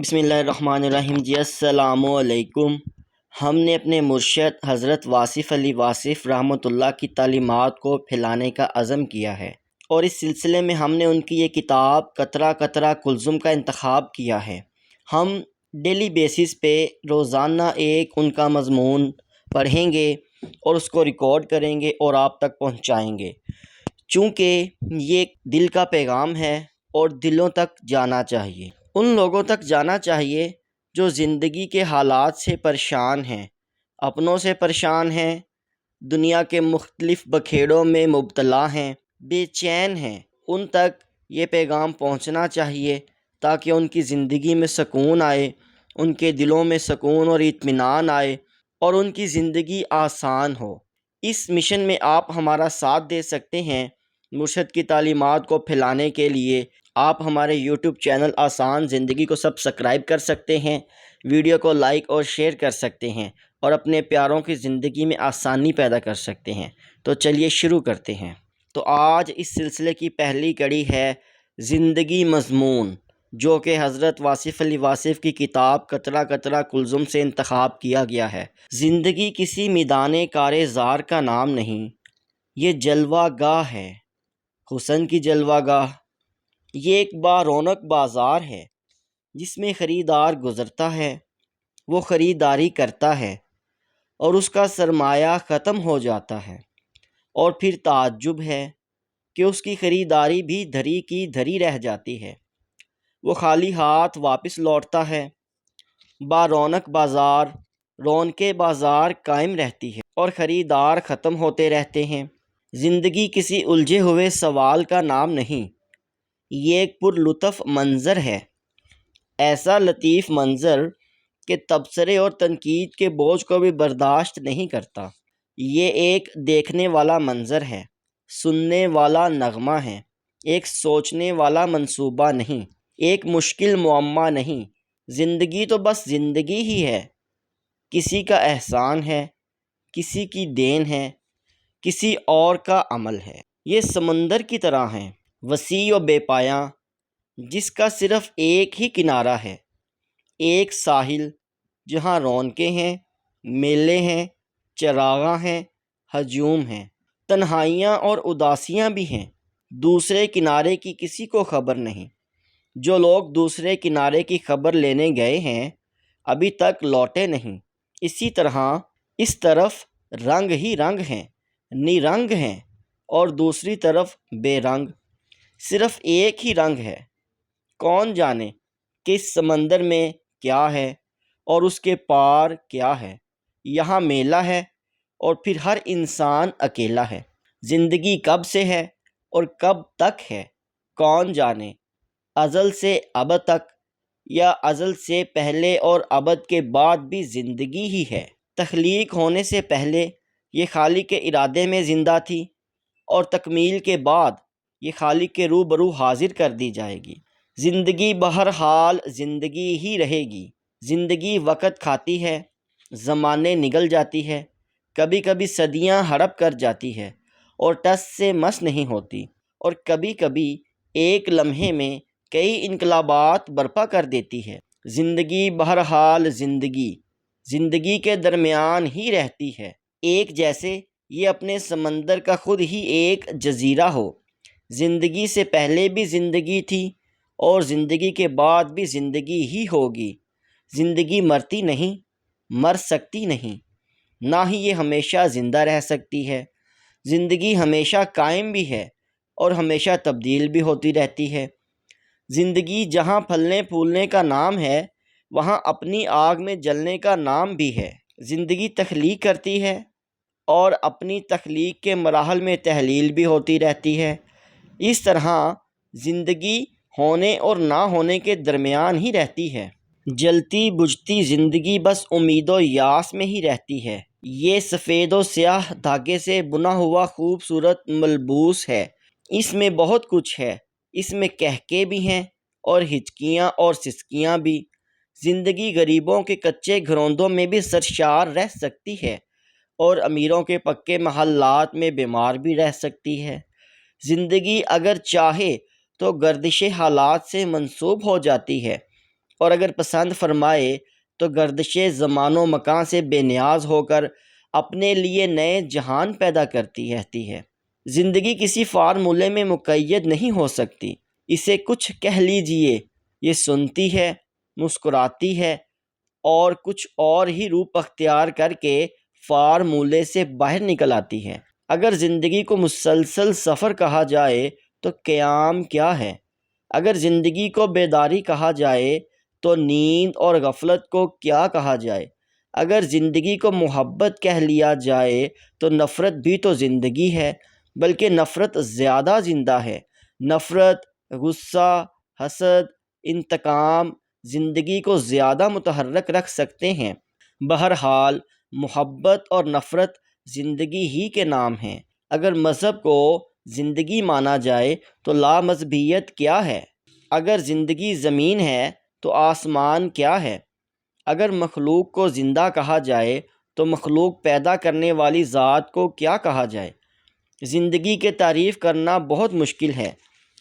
بسم اللہ الرحمن الرحیم جی السلام علیکم۔ ہم نے اپنے مرشد حضرت واصف علی واصف رحمۃ اللہ کی تعلیمات کو پھیلانے کا عزم کیا ہے، اور اس سلسلے میں ہم نے ان کی یہ کتاب قطرہ قطرہ کلثم کا انتخاب کیا ہے۔ ہم ڈیلی بیسس پہ روزانہ ایک ان کا مضمون پڑھیں گے اور اس کو ریکارڈ کریں گے اور آپ تک پہنچائیں گے، چونکہ یہ دل کا پیغام ہے اور دلوں تک جانا چاہیے، ان لوگوں تک جانا چاہیے جو زندگی کے حالات سے پریشان ہیں، اپنوں سے پریشان ہیں، دنیا کے مختلف بکھیڑوں میں مبتلا ہیں، بے چین ہیں۔ ان تک یہ پیغام پہنچنا چاہیے تاکہ ان کی زندگی میں سکون آئے، ان کے دلوں میں سکون اور اطمینان آئے اور ان کی زندگی آسان ہو۔ اس مشن میں آپ ہمارا ساتھ دے سکتے ہیں۔ مرشد کی تعلیمات کو پھیلانے کے لیے آپ ہمارے یوٹیوب چینل آسان زندگی کو سبسکرائب کر سکتے ہیں، ویڈیو کو لائک اور شیئر کر سکتے ہیں اور اپنے پیاروں کی زندگی میں آسانی پیدا کر سکتے ہیں۔ تو چلیے شروع کرتے ہیں۔ تو آج اس سلسلے کی پہلی کڑی ہے زندگی مضمون، جو کہ حضرت واصف علی واصف کی کتاب قطرہ قطرہ کلثم سے انتخاب کیا گیا ہے۔ زندگی کسی میدان کار زار کا نام نہیں، یہ جلوہ گاہ ہے، حسن کی جلوہ گاہ۔ یہ ایک رونق بازار ہے جس میں خریدار گزرتا ہے، وہ خریداری کرتا ہے اور اس کا سرمایہ ختم ہو جاتا ہے، اور پھر تعجب ہے کہ اس کی خریداری بھی دھری کی دھری رہ جاتی ہے۔ وہ خالی ہاتھ واپس لوٹتا ہے۔ رونق بازار، رونق بازار قائم رہتی ہے اور خریدار ختم ہوتے رہتے ہیں۔ زندگی کسی الجھے ہوئے سوال کا نام نہیں، یہ ایک پر لطف منظر ہے، ایسا لطیف منظر کہ تبصرے اور تنقید کے بوجھ کو بھی برداشت نہیں کرتا۔ یہ ایک دیکھنے والا منظر ہے، سننے والا نغمہ ہے، ایک سوچنے والا منصوبہ نہیں، ایک مشکل معمہ نہیں۔ زندگی تو بس زندگی ہی ہے، کسی کا احسان ہے، کسی کی دین ہے، کسی اور کا عمل ہے۔ یہ سمندر کی طرح ہے، وسیع و بے پایاں، جس کا صرف ایک ہی کنارہ ہے، ایک ساحل جہاں رونقیں ہیں، میلے ہیں، چراغاں ہیں، ہجوم ہیں، تنہائیاں اور اداسیاں بھی ہیں۔ دوسرے کنارے کی کسی کو خبر نہیں۔ جو لوگ دوسرے کنارے کی خبر لینے گئے ہیں ابھی تک لوٹے نہیں۔ اسی طرح اس طرف رنگ ہی رنگ ہیں، نرنگ ہیں، اور دوسری طرف بے رنگ، صرف ایک ہی رنگ ہے۔ کون جانے کہ اس سمندر میں کیا ہے اور اس کے پار کیا ہے۔ یہاں میلہ ہے اور پھر ہر انسان اکیلا ہے۔ زندگی کب سے ہے اور کب تک ہے، کون جانے، ازل سے ابد تک یا ازل سے پہلے اور ابد کے بعد بھی زندگی ہی ہے۔ تخلیق ہونے سے پہلے یہ خالق کے ارادے میں زندہ تھی، اور تکمیل کے بعد یہ خالق کے روبرو حاضر کر دی جائے گی۔ زندگی بہرحال زندگی ہی رہے گی۔ زندگی وقت کھاتی ہے، زمانے نگل جاتی ہے، کبھی کبھی صدیاں ہڑپ کر جاتی ہے اور ٹس سے مس نہیں ہوتی، اور کبھی کبھی ایک لمحے میں کئی انقلابات برپا کر دیتی ہے۔ زندگی بہرحال زندگی، زندگی کے درمیان ہی رہتی ہے، ایک جیسے یہ اپنے سمندر کا خود ہی ایک جزیرہ ہو۔ زندگی سے پہلے بھی زندگی تھی اور زندگی کے بعد بھی زندگی ہی ہوگی۔ زندگی مرتی نہیں، مر سکتی نہیں، نہ ہی یہ ہمیشہ زندہ رہ سکتی ہے۔ زندگی ہمیشہ قائم بھی ہے اور ہمیشہ تبدیل بھی ہوتی رہتی ہے۔ زندگی جہاں پھلنے پھولنے کا نام ہے، وہاں اپنی آگ میں جلنے کا نام بھی ہے۔ زندگی تخلیق کرتی ہے اور اپنی تخلیق کے مراحل میں تحلیل بھی ہوتی رہتی ہے۔ اس طرح زندگی ہونے اور نہ ہونے کے درمیان ہی رہتی ہے۔ جلتی بجھتی زندگی بس امید و یاس میں ہی رہتی ہے۔ یہ سفید و سیاہ دھاگے سے بنا ہوا خوبصورت ملبوس ہے۔ اس میں بہت کچھ ہے، اس میں کہکے بھی ہیں اور ہچکیاں اور سسکیاں بھی۔ زندگی غریبوں کے کچے گھروندوں میں بھی سرشار رہ سکتی ہے اور امیروں کے پکے محلات میں بیمار بھی رہ سکتی ہے۔ زندگی اگر چاہے تو گردش حالات سے منسوب ہو جاتی ہے اور اگر پسند فرمائے تو گردش زمان و مکان سے بے نیاز ہو کر اپنے لیے نئے جہان پیدا کرتی رہتی ہے۔ زندگی کسی فارمولے میں مقید نہیں ہو سکتی۔ اسے کچھ کہہ لیجئے، یہ سنتی ہے، مسکراتی ہے اور کچھ اور ہی روپ اختیار کر کے فارمولے سے باہر نکل آتی ہے۔ اگر زندگی کو مسلسل سفر کہا جائے تو قیام کیا ہے؟ اگر زندگی کو بیداری کہا جائے تو نیند اور غفلت کو کیا کہا جائے؟ اگر زندگی کو محبت کہہ لیا جائے تو نفرت بھی تو زندگی ہے، بلکہ نفرت زیادہ زندہ ہے۔ نفرت، غصہ، حسد، انتقام زندگی کو زیادہ متحرک رکھ سکتے ہیں۔ بہرحال محبت اور نفرت زندگی ہی کے نام ہیں۔ اگر مذہب کو زندگی مانا جائے تو لامذہبیت کیا ہے؟ اگر زندگی زمین ہے تو آسمان کیا ہے؟ اگر مخلوق کو زندہ کہا جائے تو مخلوق پیدا کرنے والی ذات کو کیا کہا جائے؟ زندگی کی تعریف کرنا بہت مشکل ہے،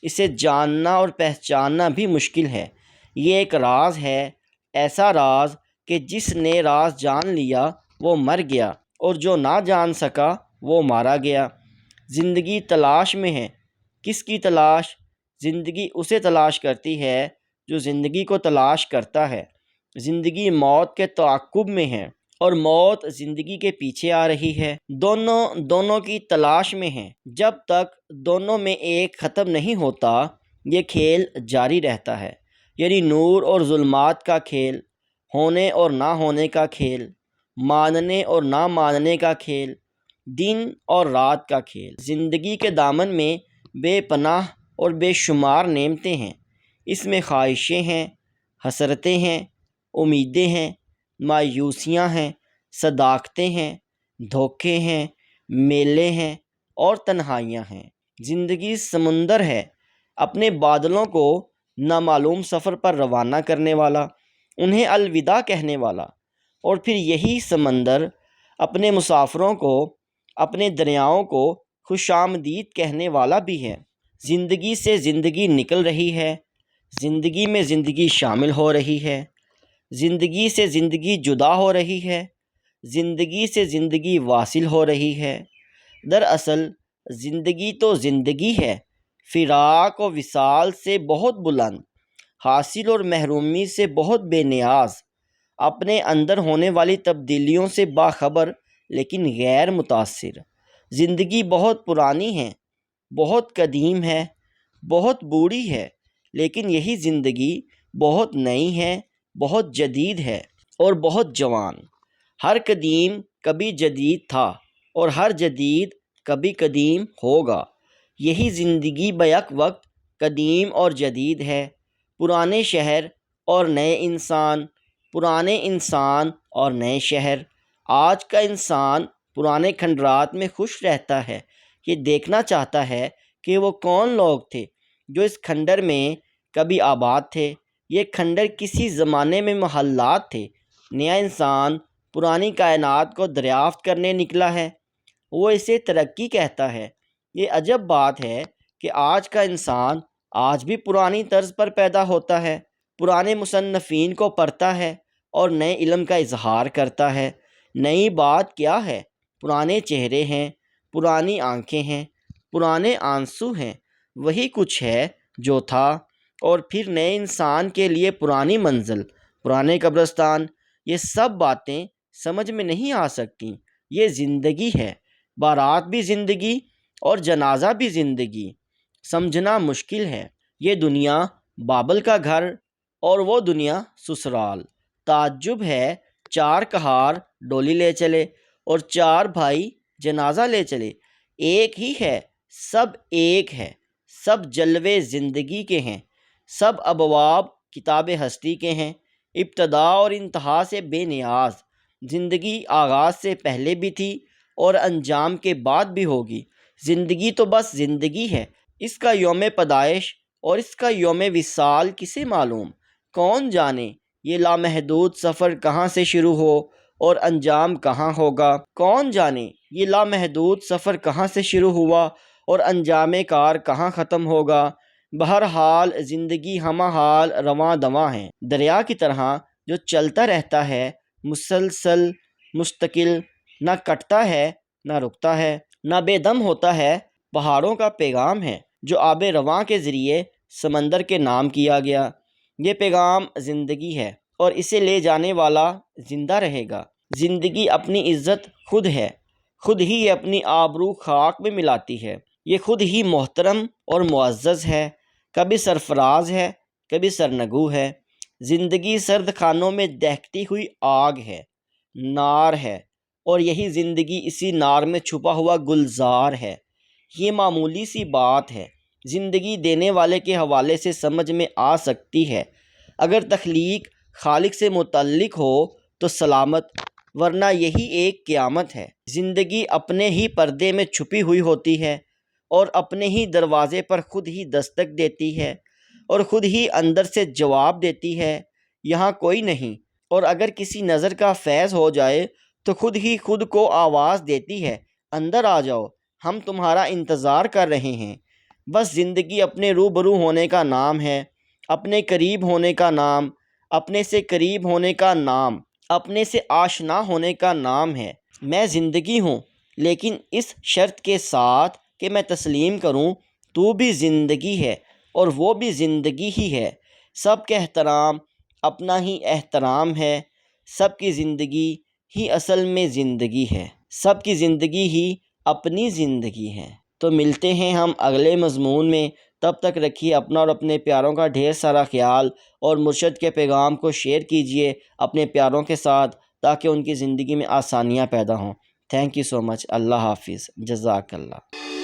اسے جاننا اور پہچاننا بھی مشکل ہے۔ یہ ایک راز ہے، ایسا راز کہ جس نے راز جان لیا وہ مر گیا اور جو نہ جان سکا وہ مارا گیا۔ زندگی تلاش میں ہے۔ کس کی تلاش؟ زندگی اسے تلاش کرتی ہے جو زندگی کو تلاش کرتا ہے۔ زندگی موت کے تعاقب میں ہے اور موت زندگی کے پیچھے آ رہی ہے۔ دونوں کی تلاش میں ہیں۔ جب تک دونوں میں ایک ختم نہیں ہوتا یہ کھیل جاری رہتا ہے، یعنی نور اور ظلمات کا کھیل، ہونے اور نہ ہونے کا کھیل، ماننے اور نہ ماننے کا کھیل، دن اور رات کا کھیل۔ زندگی کے دامن میں بے پناہ اور بے شمار نعمتیں ہیں۔ اس میں خواہشیں ہیں، حسرتیں ہیں، امیدیں ہیں، مایوسیاں ہیں، صداقتیں ہیں، دھوکے ہیں، میلے ہیں اور تنہائیاں ہیں۔ زندگی سمندر ہے، اپنے بادلوں کو نامعلوم سفر پر روانہ کرنے والا، انہیں الوداع کہنے والا، اور پھر یہی سمندر اپنے مسافروں کو، اپنے دریاؤں کو خوش آمدید کہنے والا بھی ہے۔ زندگی سے زندگی نکل رہی ہے، زندگی میں زندگی شامل ہو رہی ہے، زندگی سے زندگی جدا ہو رہی ہے، زندگی سے زندگی واصل ہو رہی ہے۔ دراصل زندگی تو زندگی ہے، فراق و وصال سے بہت بلند، حاصل اور محرومی سے بہت بے نیاز، اپنے اندر ہونے والی تبدیلیوں سے باخبر لیکن غیر متاثر۔ زندگی بہت پرانی ہے، بہت قدیم ہے، بہت بوڑھی ہے، لیکن یہی زندگی بہت نئی ہے، بہت جدید ہے اور بہت جوان۔ ہر قدیم کبھی جدید تھا اور ہر جدید کبھی قدیم ہوگا۔ یہی زندگی بیک وقت قدیم اور جدید ہے۔ پرانے شہر اور نئے انسان، پرانے انسان اور نئے شہر۔ آج کا انسان پرانے کھنڈرات میں خوش رہتا ہے، یہ دیکھنا چاہتا ہے کہ وہ کون لوگ تھے جو اس کھنڈر میں کبھی آباد تھے۔ یہ کھنڈر کسی زمانے میں محلات تھے۔ نیا انسان پرانی کائنات کو دریافت کرنے نکلا ہے، وہ اسے ترقی کہتا ہے۔ یہ عجب بات ہے کہ آج کا انسان آج بھی پرانی طرز پر پیدا ہوتا ہے، پرانے مصنفین کو پڑھتا ہے اور نئے علم کا اظہار کرتا ہے۔ نئی بات کیا ہے؟ پرانے چہرے ہیں، پرانی آنکھیں ہیں، پرانے آنسو ہیں، وہی کچھ ہے جو تھا، اور پھر نئے انسان کے لیے پرانی منزل، پرانے قبرستان۔ یہ سب باتیں سمجھ میں نہیں آ سکتی۔ یہ زندگی ہے، بارات بھی زندگی اور جنازہ بھی زندگی۔ سمجھنا مشکل ہے۔ یہ دنیا بابل کا گھر اور وہ دنیا سسرال۔ تعجب ہے، چار کہار ڈولی لے چلے اور چار بھائی جنازہ لے چلے۔ ایک ہی ہے، سب ایک ہے، سب جلوے زندگی کے ہیں، سب ابواب کتاب ہستی کے ہیں، ابتدا اور انتہا سے بے نیاز۔ زندگی آغاز سے پہلے بھی تھی اور انجام کے بعد بھی ہوگی۔ زندگی تو بس زندگی ہے، اس کا یوم پیدائش اور اس کا یوم وصال کسے معلوم؟ کون جانے یہ لامحدود سفر کہاں سے شروع ہو اور انجام کہاں ہوگا؟ کون جانے یہ لامحدود سفر کہاں سے شروع ہوا اور انجام کار کہاں ختم ہوگا؟ بہرحال زندگی ہمہ حال رواں دواں ہے، دریا کی طرح جو چلتا رہتا ہے، مسلسل، مستقل، نہ کٹتا ہے نہ رکتا ہے، نہ بے دم ہوتا ہے۔ پہاڑوں کا پیغام ہے جو آب رواں کے ذریعے سمندر کے نام کیا گیا۔ یہ پیغام زندگی ہے اور اسے لے جانے والا زندہ رہے گا۔ زندگی اپنی عزت خود ہے، خود ہی یہ اپنی آبرو خاک میں ملاتی ہے۔ یہ خود ہی محترم اور معزز ہے، کبھی سرفراز ہے، کبھی سرنگو ہے۔ زندگی سرد خانوں میں دہکتی ہوئی آگ ہے، نار ہے، اور یہی زندگی اسی نار میں چھپا ہوا گلزار ہے۔ یہ معمولی سی بات ہے، زندگی دینے والے کے حوالے سے سمجھ میں آ سکتی ہے۔ اگر تخلیق خالق سے متعلق ہو تو سلامت، ورنہ یہی ایک قیامت ہے۔ زندگی اپنے ہی پردے میں چھپی ہوئی ہوتی ہے اور اپنے ہی دروازے پر خود ہی دستک دیتی ہے اور خود ہی اندر سے جواب دیتی ہے، یہاں کوئی نہیں۔ اور اگر کسی نظر کا فیض ہو جائے تو خود ہی خود کو آواز دیتی ہے، اندر آ جاؤ، ہم تمہارا انتظار کر رہے ہیں۔ بس زندگی اپنے روبرو ہونے کا نام ہے، اپنے قریب ہونے کا نام، اپنے سے قریب ہونے کا نام، اپنے سے آشنا ہونے کا نام ہے۔ میں زندگی ہوں، لیکن اس شرط کے ساتھ کہ میں تسلیم کروں تو بھی زندگی ہے اور وہ بھی زندگی ہی ہے۔ سب کا احترام اپنا ہی احترام ہے، سب کی زندگی ہی اصل میں زندگی ہے، سب کی زندگی ہی اپنی زندگی ہے۔ تو ملتے ہیں ہم اگلے مضمون میں، تب تک رکھیے اپنا اور اپنے پیاروں کا ڈھیر سارا خیال، اور مرشد کے پیغام کو شیئر کیجیے اپنے پیاروں کے ساتھ تاکہ ان کی زندگی میں آسانیاں پیدا ہوں۔ تھینک یو سو مچ۔ اللہ حافظ۔ جزاک اللہ۔